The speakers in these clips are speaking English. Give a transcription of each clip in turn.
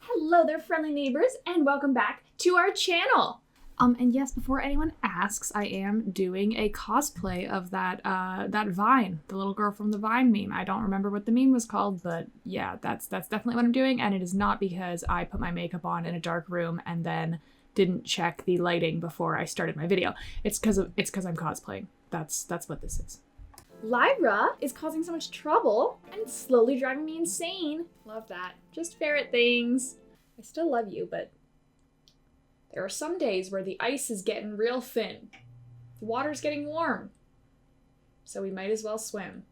Hello there, friendly neighbors, and welcome back to our channel. And yes, before anyone asks, I am doing a cosplay of that Vine, the little girl from the Vine meme. I don't remember what the meme was called, but yeah, that's definitely what I'm doing, and it is not because I put my makeup on in a dark room and then didn't check the lighting before I started my video. It's because I'm cosplaying. That's what this is. Lyra is causing so much trouble and it's slowly driving me insane. Love that. Just ferret things. I still love you, but there are some days where the ice is getting real thin. The water's getting warm. So we might as well swim.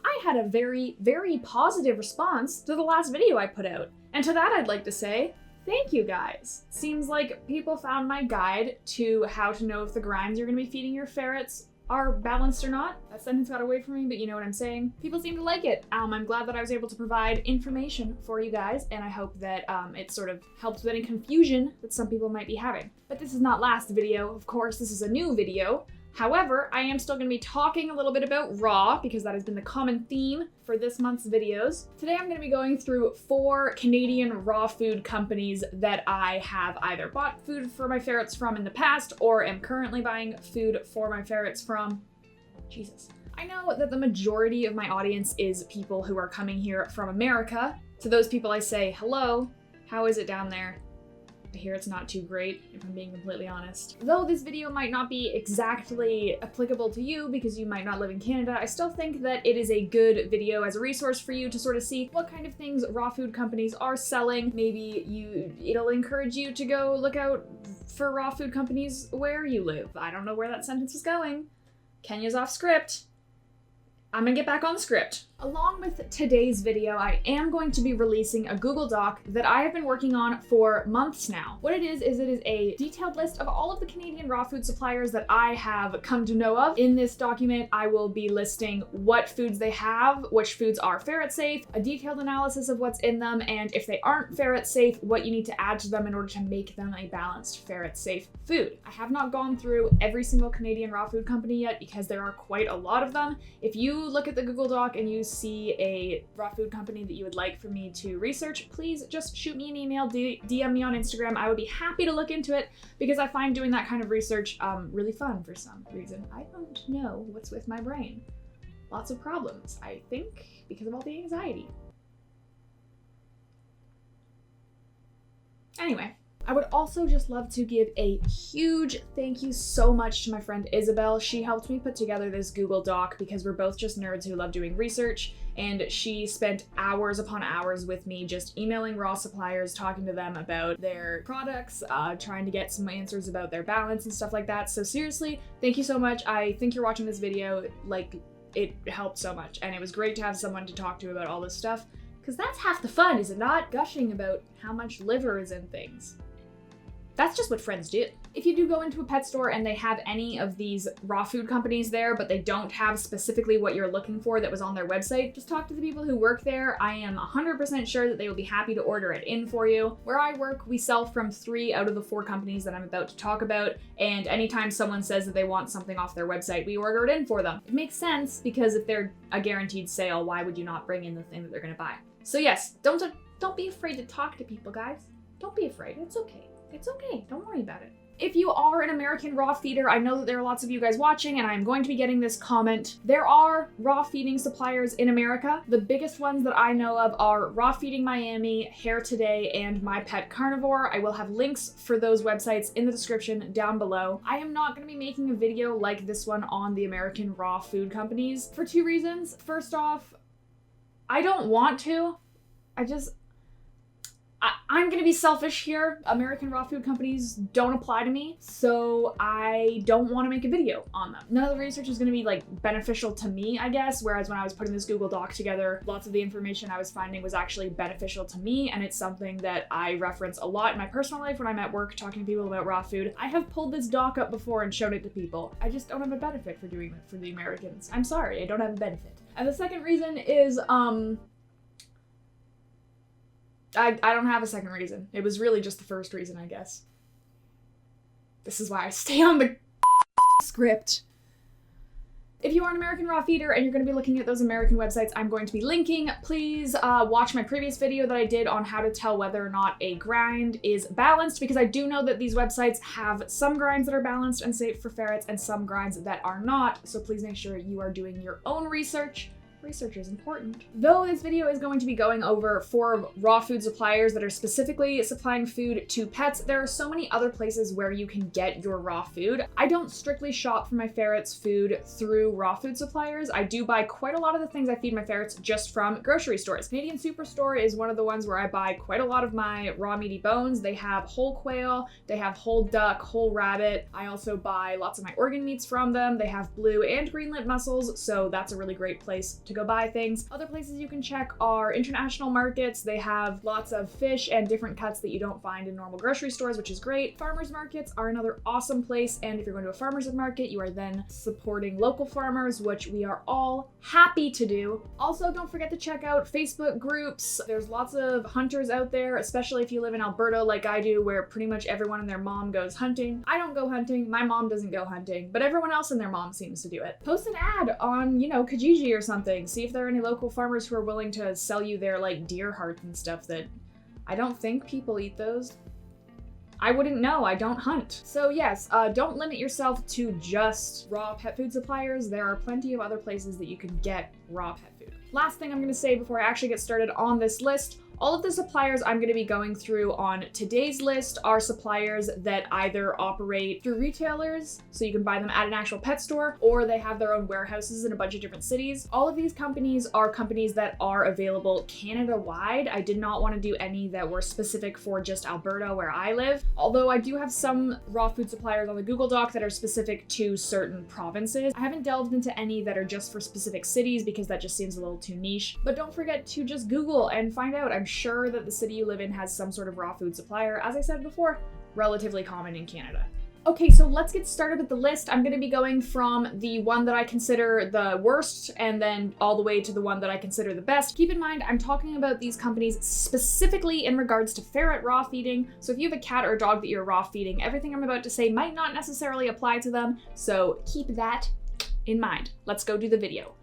I had a very, very positive response to the last video I put out. And to that I'd like to say, thank you guys. Seems like people found my guide to how to know if the grinds you're gonna be feeding your ferrets are balanced or not. That sentence got away from me, but you know what I'm saying. People seem to like it. I'm glad that I was able to provide information for you guys, and I hope that it sort of helps with any confusion that some people might be having. But this is not last video, of course, this is a new video. However, I am still going to be talking a little bit about raw, because that has been the common theme for this month's videos. Today I'm going to be going through 4 Canadian raw food companies that I have either bought food for my ferrets from in the past, or am currently buying food for my ferrets from. Jesus. I know that the majority of my audience is people who are coming here from America. To those people I say, hello, how is it down there? I hear it's not too great, if I'm being completely honest. Though this video might not be exactly applicable to you because you might not live in Canada, I still think that it is a good video as a resource for you to sort of see what kind of things raw food companies are selling. Maybe it'll encourage you to go look out for raw food companies where you live. I don't know where that sentence was going. Kenya's off script. I'm gonna get back on script. Along with today's video, I am going to be releasing a Google Doc that I have been working on for months now. What it is a detailed list of all of the Canadian raw food suppliers that I have come to know of. In this document, I will be listing what foods they have, which foods are ferret safe, a detailed analysis of what's in them, and if they aren't ferret safe, what you need to add to them in order to make them a balanced ferret safe food. I have not gone through every single Canadian raw food company yet because there are quite a lot of them. If you look at the Google Doc and you see a raw food company that you would like for me to research, please just shoot me an email, DM me on Instagram. I would be happy to look into it because I find doing that kind of research really fun for some reason. I don't know what's with my brain. Lots of problems, I think, because of all the anxiety. Anyway. I would also just love to give a huge thank you so much to my friend Isabel. She helped me put together this Google Doc because we're both just nerds who love doing research, and she spent hours upon hours with me just emailing raw suppliers, talking to them about their products, trying to get some answers about their balance and stuff like that. So seriously, thank you so much. I think you're watching this video, like, it helped so much, and it was great to have someone to talk to about all this stuff, because that's half the fun, is it not? Gushing about how much liver is in things. That's just what friends do. If you do go into a pet store and they have any of these raw food companies there, but they don't have specifically what you're looking for that was on their website, just talk to the people who work there. I am 100% sure that they will be happy to order it in for you. Where I work, we sell from 3 out of the 4 companies that I'm about to talk about, and anytime someone says that they want something off their website, we order it in for them. It makes sense because if they're a guaranteed sale, why would you not bring in the thing that they're gonna buy? So yes, don't be afraid to talk to people, guys. Don't be afraid, it's okay. It's okay, don't worry about it. If you are an American raw feeder, I know that there are lots of you guys watching and I'm going to be getting this comment. There are raw feeding suppliers in America. The biggest ones that I know of are Raw Feeding Miami, Hair Today, and My Pet Carnivora. I will have links for those websites in the description down below. I am not going to be making a video like this one on the American raw food companies for 2 reasons. First off, I don't want to. I'm gonna be selfish here. American raw food companies don't apply to me, so I don't want to make a video on them. None of the research is gonna be like beneficial to me, I guess, whereas when I was putting this Google Doc together, lots of the information I was finding was actually beneficial to me, and it's something that I reference a lot in my personal life when I'm at work talking to people about raw food. I have pulled this doc up before and showed it to people. I just don't have a benefit for doing it for the Americans. I'm sorry, I don't have a benefit. And the second reason is, I don't have a second reason. It was really just the first reason, I guess. This is why I stay on the script. If you are an American raw feeder and you're going to be looking at those American websites I'm going to be linking, please watch my previous video that I did on how to tell whether or not a grind is balanced, because I do know that these websites have some grinds that are balanced and safe for ferrets and some grinds that are not, so please make sure you are doing your own research. Research is important. Though this video is going to be going over 4 raw food suppliers that are specifically supplying food to pets, there are so many other places where you can get your raw food. I don't strictly shop for my ferrets' food through raw food suppliers. I do buy quite a lot of the things I feed my ferrets just from grocery stores. Canadian Superstore is one of the ones where I buy quite a lot of my raw meaty bones. They have whole quail, they have whole duck, whole rabbit. I also buy lots of my organ meats from them. They have blue and green lint mussels, so that's a really great place to go buy things. Other places you can check are international markets. They have lots of fish and different cuts that you don't find in normal grocery stores, which is great. Farmers markets are another awesome place, and if you're going to a farmers market, you are then supporting local farmers, which we are all happy to do. Also, don't forget to check out Facebook groups. There's lots of hunters out there, especially if you live in Alberta like I do, where pretty much everyone and their mom goes hunting. I don't go hunting, my mom doesn't go hunting, but everyone else and their mom seems to do it. Post an ad on, Kijiji or something. See if there are any local farmers who are willing to sell you their deer hearts and stuff that I don't think people eat those. I wouldn't know, I don't hunt. So yes, don't limit yourself to just raw pet food suppliers. There are plenty of other places that you can get raw pet food. Last thing I'm gonna say before I actually get started on this list, all of the suppliers I'm going to be going through on today's list are suppliers that either operate through retailers, so you can buy them at an actual pet store, or they have their own warehouses in a bunch of different cities. All of these companies are companies that are available Canada-wide. I did not want to do any that were specific for just Alberta, where I live, although I do have some raw food suppliers on the Google Doc that are specific to certain provinces. I haven't delved into any that are just for specific cities because that just seems a little too niche, but don't forget to just Google and find out. I'm sure that the city you live in has some sort of raw food supplier. As I said before, relatively common in Canada. Okay, so let's get started with the list. I'm going to be going from the one that I consider the worst and then all the way to the one that I consider the best. Keep in mind, I'm talking about these companies specifically in regards to ferret raw feeding. So if you have a cat or a dog that you're raw feeding, everything I'm about to say might not necessarily apply to them. So keep that in mind. Let's go do the video.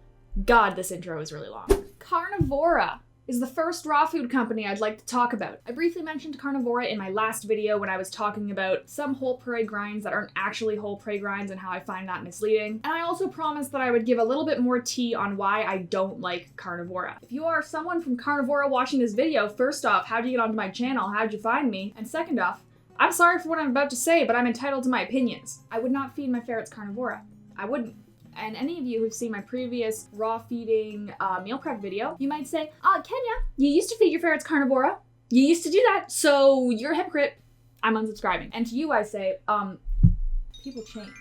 God, this intro is really long. Carnivora is the first raw food company I'd like to talk about. I briefly mentioned Carnivora in my last video when I was talking about some whole prey grinds that aren't actually whole prey grinds and how I find that misleading. And I also promised that I would give a little bit more tea on why I don't like Carnivora. If you are someone from Carnivora watching this video, first off, how'd you get onto my channel? How'd you find me? And second off, I'm sorry for what I'm about to say, but I'm entitled to my opinions. I would not feed my ferrets Carnivora. I wouldn't. And any of you who've seen my previous raw feeding meal prep video, you might say, Kenya, you used to feed your ferrets Carnivora. You used to do that, so you're a hypocrite. I'm unsubscribing. And to you I say, people change.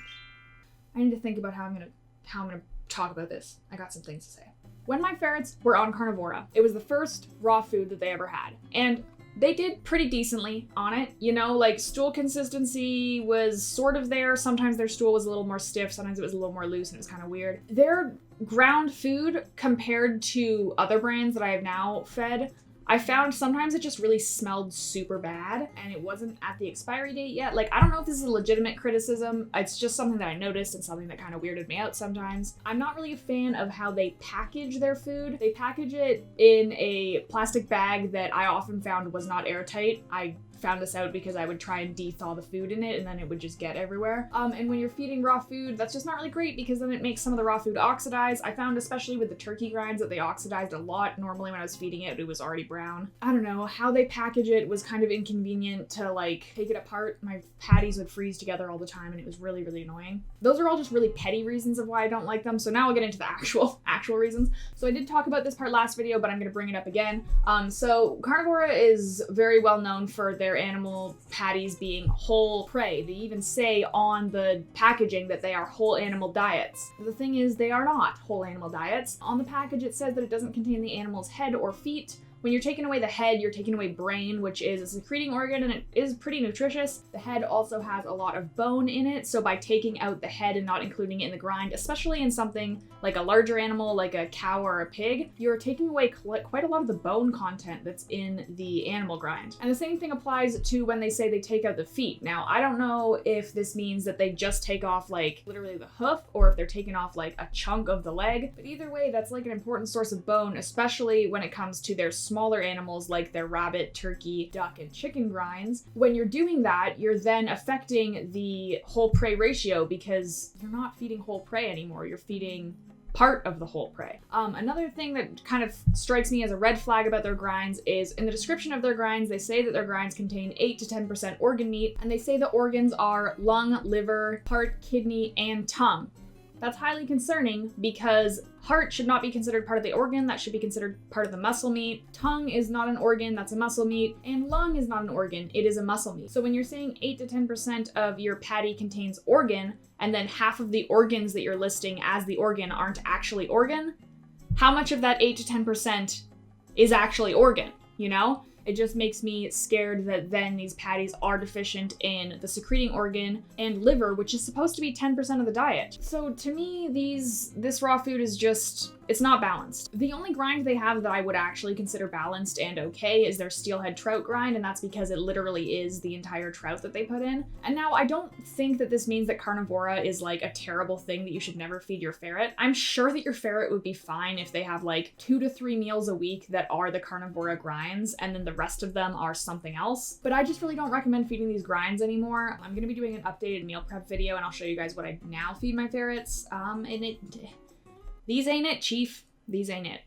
I need to think about how I'm gonna talk about this. I got some things to say. When my ferrets were on Carnivora, it was the first raw food that they ever had. And they did pretty decently on it, stool consistency was sort of there. Sometimes their stool was a little more stiff, sometimes it was a little more loose and it was kind of weird. Their ground food compared to other brands that I have now fed, I found sometimes it just really smelled super bad and it wasn't at the expiry date yet. I don't know if this is a legitimate criticism. It's just something that I noticed and something that kind of weirded me out sometimes. I'm not really a fan of how they package their food. They package it in a plastic bag that I often found was not airtight. I found this out because I would try and de-thaw the food in it and then it would just get everywhere. And when you're feeding raw food, that's just not really great because then it makes some of the raw food oxidize. I found especially with the turkey grinds that they oxidized a lot. Normally when I was feeding it, it was already brown. I don't know, how they package it was kind of inconvenient to take it apart. My patties would freeze together all the time and it was really, really annoying. Those are all just really petty reasons of why I don't like them. So now I'll get into the actual reasons. So I did talk about this part last video, but I'm gonna bring it up again. So Carnivora is very well known for their animal patties being whole prey. They even say on the packaging that they are whole animal diets. The thing is, they are not whole animal diets. On the package it says that it doesn't contain the animal's head or feet, When you're taking away the head, you're taking away brain, which is a secreting organ and it is pretty nutritious. The head also has a lot of bone in it, so by taking out the head and not including it in the grind, especially in something like a larger animal like a cow or a pig, you're taking away quite a lot of the bone content that's in the animal grind. And the same thing applies to when they say they take out the feet. Now, I don't know if this means that they just take off like literally the hoof or if they're taking off like a chunk of the leg, but either way, that's like an important source of bone, especially when it comes to their smaller animals like their rabbit, turkey, duck, and chicken grinds. When you're doing that, you're then affecting the whole prey ratio because you're not feeding whole prey anymore. You're feeding part of the whole prey. Another thing that kind of strikes me as a red flag about their grinds is in the description of their grinds, they say that their grinds contain 8 to 10% organ meat, and they say the organs are lung, liver, heart, kidney, and tongue. That's highly concerning because heart should not be considered part of the organ. That should be considered part of the muscle meat. Tongue is not an organ, that's a muscle meat. And lung is not an organ, it is a muscle meat. So when you're saying 8 to 10% of your patty contains organ, and then half of the organs that you're listing as the organ aren't actually organ, how much of that 8 to 10% is actually organ, you know? It just makes me scared that then these patties are deficient in the secreting organ and liver, which is supposed to be 10% of the diet. So to me, this raw food is just, it's not balanced. The only grind they have that I would actually consider balanced and okay is their steelhead trout grind, and that's because it literally is the entire trout that they put in. And now I don't think that this means that Carnivora is like a terrible thing that you should never feed your ferret. I'm sure that your ferret would be fine if they have like 2 to 3 meals a week that are the Carnivora grinds, and then the rest of them are something else. But I just really don't recommend feeding these grinds anymore. I'm gonna be doing an updated meal prep video and I'll show you guys what I now feed my ferrets. These ain't it, chief. These ain't it.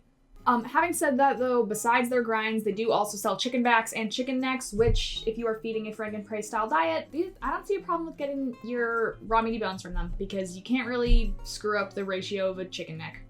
Having said that though, besides their grinds, they do also sell chicken backs and chicken necks, which if you are feeding a Frank and Prey style diet, I don't see a problem with getting your raw meaty bones from them because you can't really screw up the ratio of a chicken neck.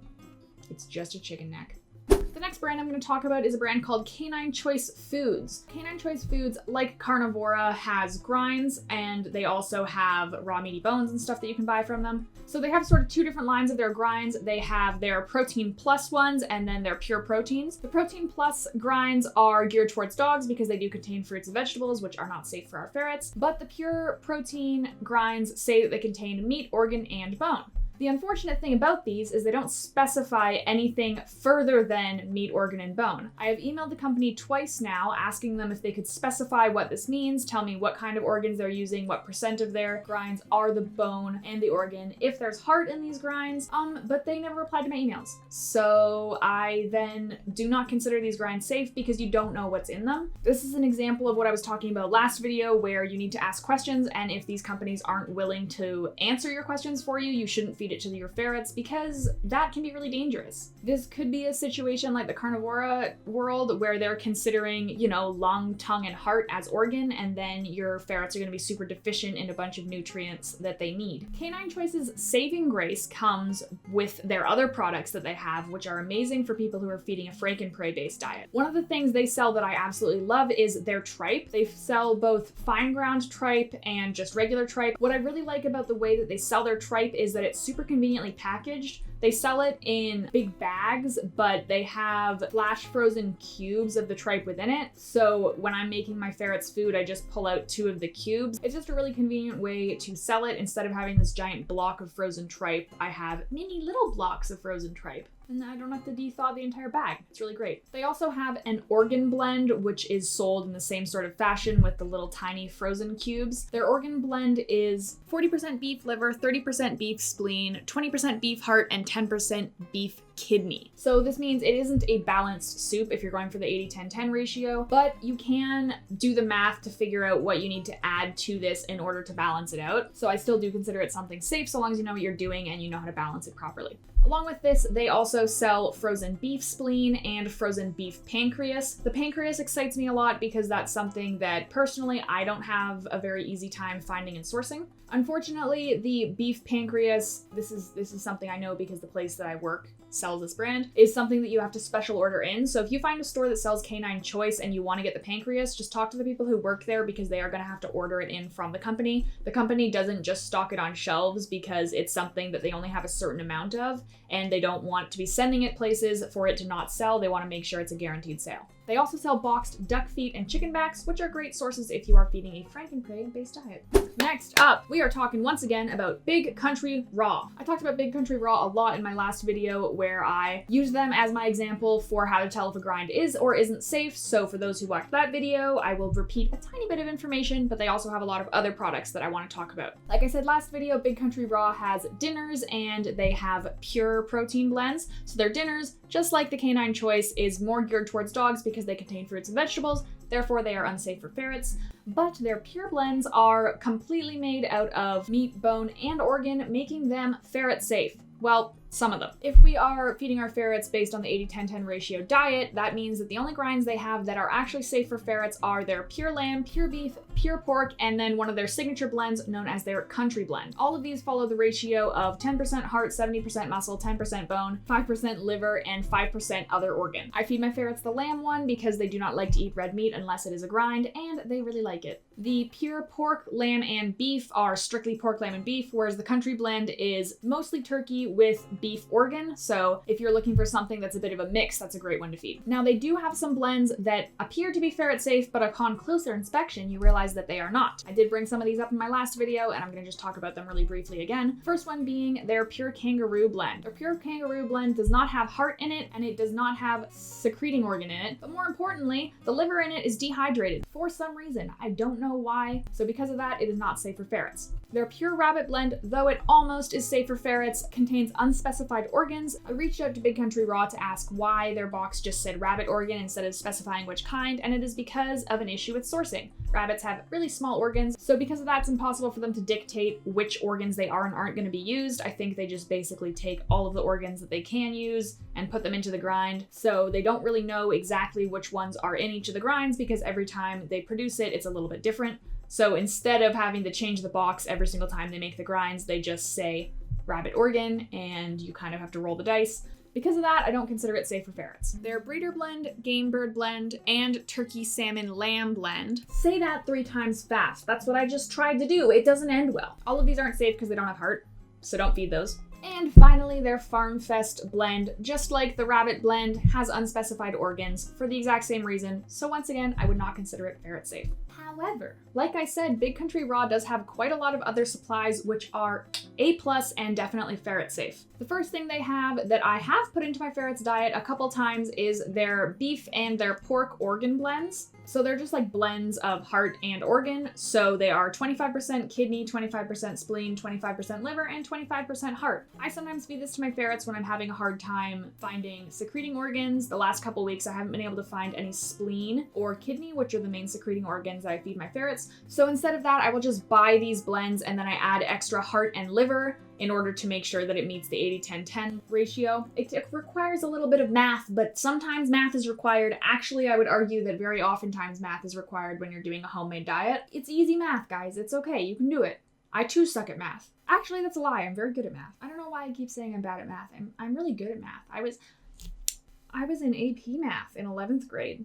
It's just a chicken neck. The next brand I'm going to talk about is a brand called Canine Choice Foods. Canine Choice Foods, like Carnivora, has grinds, and they also have raw meaty bones and stuff that you can buy from them. So they have sort of 2 different lines of their grinds. They have their Protein Plus ones and then their Pure Proteins. The Protein Plus grinds are geared towards dogs because they do contain fruits and vegetables, which are not safe for our ferrets. But the Pure Protein grinds say that they contain meat, organ, and bone. The unfortunate thing about these is they don't specify anything further than meat, organ, and bone. I have emailed the company twice now asking them if they could specify what this means, tell me what kind of organs they're using, what % of their grinds are the bone and the organ, if there's heart in these grinds, but they never replied to my emails. So I then do not consider these grinds safe because you don't know what's in them. This is an example of what I was talking about last video where you need to ask questions, and if these companies aren't willing to answer your questions for you, you shouldn't feed it to your ferrets because that can be really dangerous. This could be a situation like the Carnivora world where they're considering, you know, lung, tongue, and heart as organ, and then your ferrets are going to be super deficient in a bunch of nutrients that they need. Canine Choice's saving grace comes with their other products that they have, which are amazing for people who are feeding a Frank and Prey based diet. One of the things they sell that I absolutely love is their tripe. They sell both fine ground tripe and just regular tripe. What I really like about the way that they sell their tripe is that it's super conveniently packaged. They sell it in big bags, but they have flash frozen cubes of the tripe within it. So when I'm making my ferrets food, I just pull out 2 of the cubes. It's just a really convenient way to sell it. Instead of having this giant block of frozen tripe, I have mini little blocks of frozen tripe. And I don't have to de-thaw the entire bag. It's really great. They also have an organ blend, which is sold in the same sort of fashion with the little tiny frozen cubes. Their organ blend is 40% beef liver, 30% beef spleen, 20% beef heart, and 10% beef kidney. So this means it isn't a balanced soup if you're going for the 80-10-10 ratio, but you can do the math to figure out what you need to add to this in order to balance it out. So I still do consider it something safe so long as you know what you're doing and you know how to balance it properly. Along with this, they also sell frozen beef spleen and frozen beef pancreas. The pancreas excites me a lot because that's something that personally I don't have a very easy time finding and sourcing. Unfortunately, the beef pancreas, this is something I know because the place that I work sells this brand, is something that you have to special order in. So if you find a store that sells Canine Choice and you want to get the pancreas, just talk to the people who work there because they are going to have to order it in from the company. The company doesn't just stock it on shelves because it's something that they only have a certain amount of and they don't want to be sending it places for it to not sell. They want to make sure it's a guaranteed sale. They also sell boxed duck feet and chicken backs, which are great sources if you are feeding a Frankenprey-based diet. Next up, we are talking once again about Big Country Raw. I talked about Big Country Raw a lot in my last video where I used them as my example for how to tell if a grind is or isn't safe. So for those who watched that video, I will repeat a tiny bit of information, but they also have a lot of other products that I want to talk about. Like I said last video, Big Country Raw has dinners and they have pure protein blends. So their dinners, just like the Canine Choice, is more geared towards dogs because they contain fruits and vegetables. Therefore, they are unsafe for ferrets, but their pure blends are completely made out of meat, bone, and organ, making them ferret safe. Well, some of them. If we are feeding our ferrets based on the 80-10-10 ratio diet, that means that the only grinds they have that are actually safe for ferrets are their pure lamb, pure beef, pure pork, and then one of their signature blends known as their country blend. All of these follow the ratio of 10% heart, 70% muscle, 10% bone, 5% liver, and 5% other organ. I feed my ferrets the lamb one because they do not like to eat red meat unless it is a grind, and they really like it. The pure pork, lamb, and beef are strictly pork, lamb, and beef, whereas the country blend is mostly turkey with beef organ. So if you're looking for something that's a bit of a mix, that's a great one to feed. Now they do have some blends that appear to be ferret safe, but upon closer inspection, you realize that they are not. I did bring some of these up in my last video, and I'm gonna just talk about them really briefly again. First one being their pure kangaroo blend. Their pure kangaroo blend does not have heart in it, and it does not have secreting organ in it, but more importantly, the liver in it is dehydrated for some reason. I don't know why. So because of that, it is not safe for ferrets. Their pure rabbit blend, though it almost is safe for ferrets, contains unspecified organs. I reached out to Big Country Raw to ask why their box just said rabbit organ instead of specifying which kind, and it is because of an issue with sourcing. Rabbits have really small organs, so because of that, it's impossible for them to dictate which organs they are and aren't going to be used. I think they just basically take all of the organs that they can use and put them into the grind, so they don't really know exactly which ones are in each of the grinds because every time they produce it, it's a little bit different. So instead of having to change the box every single time they make the grinds, they just say rabbit organ, and you kind of have to roll the dice. Because of that, I don't consider it safe for ferrets. Their breeder blend, game bird blend, and turkey salmon lamb blend. Say that 3 times fast. That's what I just tried to do. It doesn't end well. All of these aren't safe because they don't have heart, so don't feed those. And finally, their Farm Fest blend, just like the rabbit blend, has unspecified organs for the exact same reason. So once again, I would not consider it ferret safe. However, like I said, Big Country Raw does have quite a lot of other supplies which are A+ and definitely ferret safe. The first thing they have that I have put into my ferret's diet a couple times is their beef and their pork organ blends. So they're just like blends of heart and organ. So they are 25% kidney, 25% spleen, 25% liver, and 25% heart. I sometimes feed this to my ferrets when I'm having a hard time finding secreting organs. The last couple weeks I haven't been able to find any spleen or kidney, which are the main secreting organs that I feed my ferrets. So instead of that, I will just buy these blends and then I add extra heart and liver in order to make sure that it meets the 80-10-10 ratio. It requires a little bit of math, but sometimes math is required. Actually, I would argue that very oftentimes math is required when you're doing a homemade diet. It's easy math, guys. It's okay. You can do it. I too suck at math. Actually, that's a lie. I'm very good at math. I don't know why I keep saying I'm bad at math. I'm really good at math. I was in AP math in 11th grade.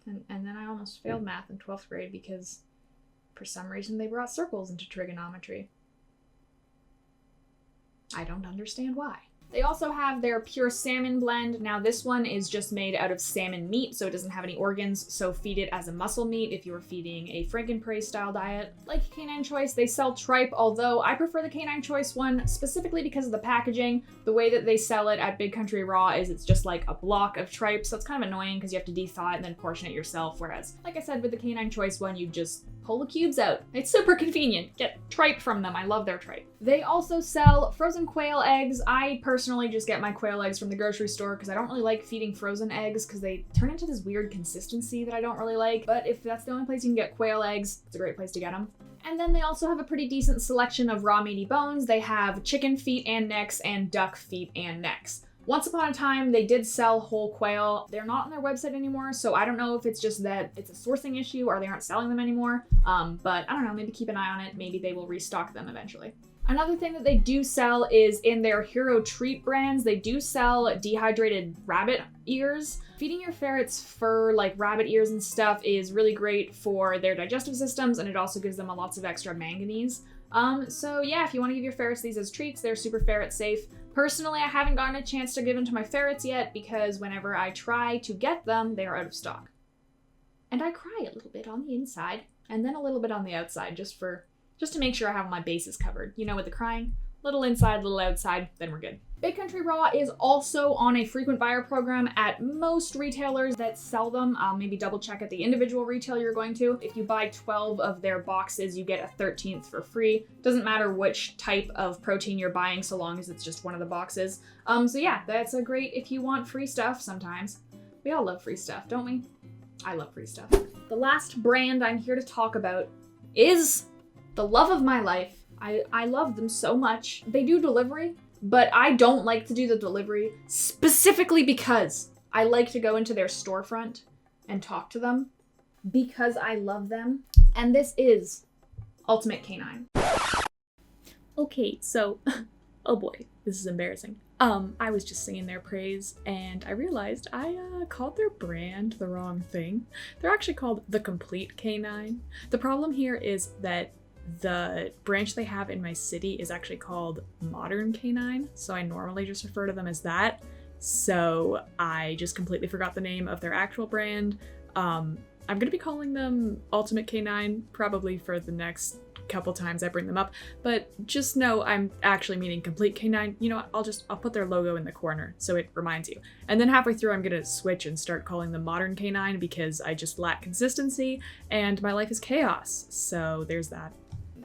And then I almost failed math in 12th grade because for some reason they brought circles into trigonometry. I don't understand why. They also have their pure salmon blend. Now this one is just made out of salmon meat, so it doesn't have any organs, so feed it as a muscle meat if you are feeding a Frankenprey style diet. Like Canine Choice, they sell tripe, although I prefer the Canine Choice one specifically because of the packaging. The way that they sell it at Big Country Raw is it's just like a block of tripe, so it's kind of annoying because you have to de-thaw it and then portion it yourself, whereas, like I said, with the Canine Choice one, you just pull the cubes out. It's super convenient. Get tripe from them. I love their tripe. They also sell frozen quail eggs. I personally just get my quail eggs from the grocery store because I don't really like feeding frozen eggs because they turn into this weird consistency that I don't really like. But if that's the only place you can get quail eggs, it's a great place to get them. And then they also have a pretty decent selection of raw meaty bones. They have chicken feet and necks and duck feet and necks. Once upon a time, they did sell whole quail. They're not on their website anymore, so I don't know if it's just that it's a sourcing issue or they aren't selling them anymore. But I don't know, maybe keep an eye on it. Maybe they will restock them eventually. Another thing that they do sell is in their Hero Treat brands, they do sell dehydrated rabbit ears. Feeding your ferrets fur like rabbit ears and stuff is really great for their digestive systems, and it also gives them lots of extra manganese. So yeah, if you want to give your ferrets these as treats, they're super ferret safe. Personally, I haven't gotten a chance to give them to my ferrets yet because whenever I try to get them, they are out of stock. And I cry a little bit on the inside and then a little bit on the outside just to make sure I have my bases covered. You know, with the crying, little inside, little outside, then we're good. Big Country Raw is also on a frequent buyer program at most retailers that sell them. Maybe double check at the individual retailer you're going to. If you buy 12 of their boxes, you get a 13th for free. Doesn't matter which type of protein you're buying so long as it's just one of the boxes. So yeah, that's a great if you want free stuff sometimes. We all love free stuff, don't we? I love free stuff. The last brand I'm here to talk about is the love of my life. I love them so much. They do delivery, but I don't like to do the delivery specifically because I like to go into their storefront and talk to them because I love them. And this is Ultimate Canine. Okay, so, oh boy, this is embarrassing. I was just singing their praise and I realized I called their brand the wrong thing. They're actually called The Complete Canine. The problem here is that the branch they have in my city is actually called Modern Canine, so I normally just refer to them as that. So I just completely forgot the name of their actual brand. I'm gonna be calling them Ultimate Canine probably for the next couple times I bring them up, but just know I'm actually meaning Complete Canine. You know what, I'll put their logo in the corner so it reminds you. And then halfway through I'm gonna switch and start calling them Modern Canine because I just lack consistency and my life is chaos. So there's that.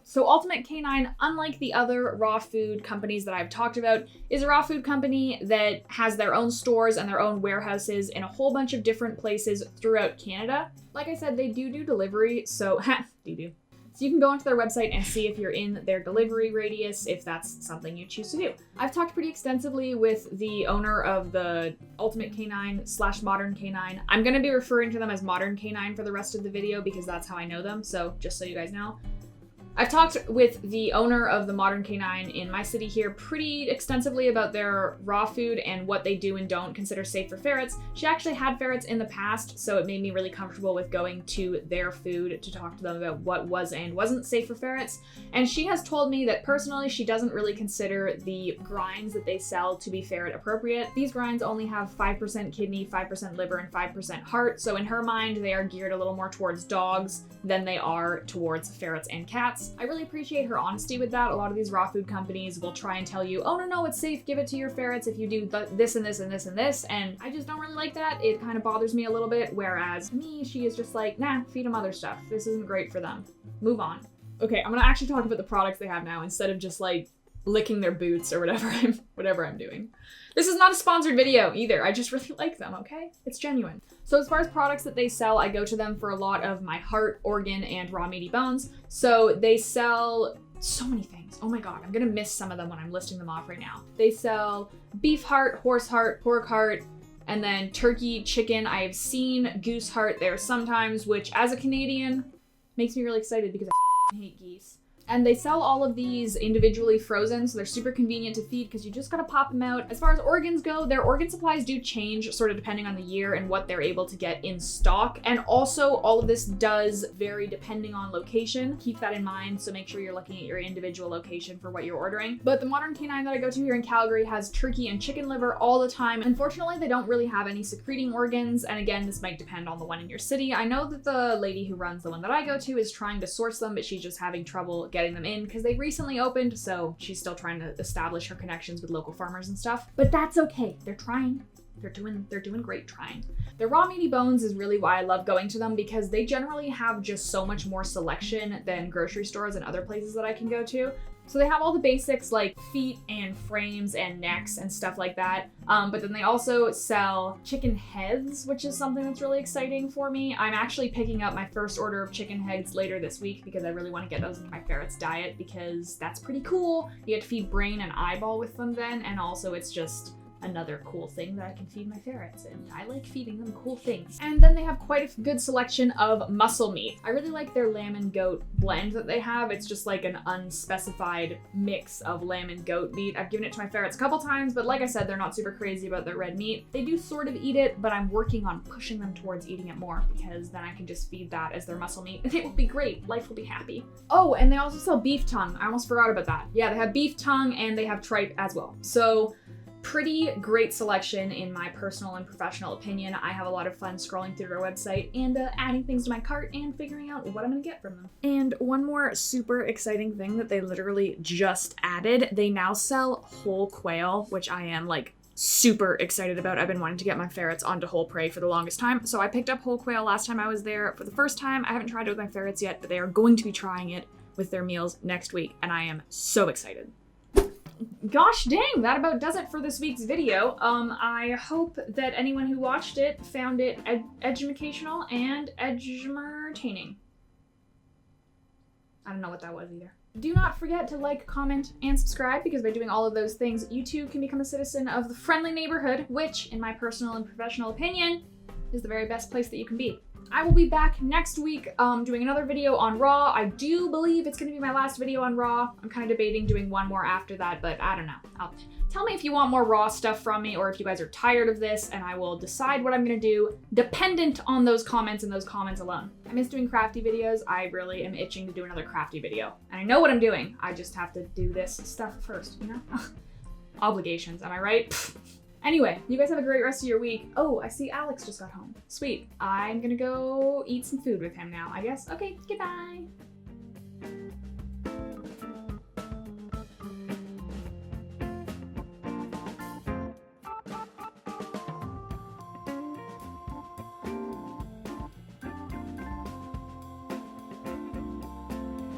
So Ultimate Canine, unlike the other raw food companies that I've talked about, is a raw food company that has their own stores and their own warehouses in a whole bunch of different places throughout Canada. Like I said, they do delivery, so So you can go onto their website and see if you're in their delivery radius, if that's something you choose to do. I've talked pretty extensively with the owner of the Ultimate Canine / Modern Canine. I'm gonna be referring to them as Modern Canine for the rest of the video because that's how I know them, so just so you guys know. I've talked with the owner of the Modern Canine in my city here pretty extensively about their raw food and what they do and don't consider safe for ferrets. She actually had ferrets in the past, so it made me really comfortable with going to their food to talk to them about what was and wasn't safe for ferrets. And she has told me that personally she doesn't really consider the grinds that they sell to be ferret appropriate. These grinds only have 5% kidney, 5% liver, and 5% heart, so in her mind they are geared a little more towards dogs than they are towards ferrets and cats. I really appreciate her honesty with that. A lot of these raw food companies will try and tell you, oh no, it's safe, give it to your ferrets if you do this and this and this and this, and I just don't really like that. It kind of bothers me a little bit, whereas me, she is just like, nah, feed them other stuff. This isn't great for them. Move on. Okay, I'm gonna actually talk about the products they have now instead of just like licking their boots or whatever I'm doing. This is not a sponsored video either. I just really like them, okay? It's genuine. So as far as products that they sell, I go to them for a lot of my heart, organ, and raw meaty bones. So they sell so many things. Oh my God, I'm gonna miss some of them when I'm listing them off right now. They sell beef heart, horse heart, pork heart, and then turkey, chicken. I have seen goose heart there sometimes, which as a Canadian makes me really excited because I hate geese. And they sell all of these individually frozen, so they're super convenient to feed because you just gotta pop them out. As far as organs go, their organ supplies do change sort of depending on the year and what they're able to get in stock. And also all of this does vary depending on location. Keep that in mind, so make sure you're looking at your individual location for what you're ordering. But the Modern Canine that I go to here in Calgary has turkey and chicken liver all the time. Unfortunately, they don't really have any secreting organs. And again, this might depend on the one in your city. I know that the lady who runs the one that I go to is trying to source them, but she's just having trouble getting them in because they recently opened, so she's still trying to establish her connections with local farmers and stuff. But that's okay. They're trying. They're doing great trying. Their raw meaty bones is really why I love going to them because they generally have just so much more selection than grocery stores and other places that I can go to. So they have all the basics like feet and frames and necks and stuff like that. But then they also sell chicken heads, which is something that's really exciting for me. I'm actually picking up my first order of chicken heads later this week because I really want to get those into my ferret's diet because that's pretty cool. You get to feed brain and eyeball with them then, and also it's just another cool thing that I can feed my ferrets, and I like feeding them cool things. And then they have quite a good selection of muscle meat. I really like their lamb and goat blend that they have. It's just like an unspecified mix of lamb and goat meat. I've given it to my ferrets a couple times, but like I said, they're not super crazy about their red meat. They do sort of eat it, but I'm working on pushing them towards eating it more, because then I can just feed that as their muscle meat and it will be great. Life will be happy. Oh, and they also sell beef tongue. I almost forgot about that. Yeah, they have beef tongue and they have tripe as well. So pretty great selection in my personal and professional opinion. I have a lot of fun scrolling through their website and adding things to my cart and figuring out what I'm gonna get from them. And one more super exciting thing that they literally just added, they now sell whole quail, which I am like super excited about. I've been wanting to get my ferrets onto whole prey for the longest time. So I picked up whole quail last time I was there for the first time. I haven't tried it with my ferrets yet, but they are going to be trying it with their meals next week, and I am so excited. Gosh dang, that about does it for this week's video. I hope that anyone who watched it found it educational and edgertaining. I don't know what that was either. Do not forget to like, comment, and subscribe, because by doing all of those things, you too can become a citizen of the friendly neighborhood, which, in my personal and professional opinion, is the very best place that you can be. I will be back next week doing another video on Raw. I do believe it's going to be my last video on Raw. I'm kind of debating doing one more after that, but I don't know. Tell me if you want more Raw stuff from me, or if you guys are tired of this, and I will decide what I'm going to do dependent on those comments and those comments alone. I miss doing crafty videos. I really am itching to do another crafty video. And I know what I'm doing. I just have to do this stuff first, you know? Obligations, am I right? Anyway, you guys have a great rest of your week. Oh, I see Alex just got home. Sweet. I'm gonna go eat some food with him now, I guess. Okay, goodbye.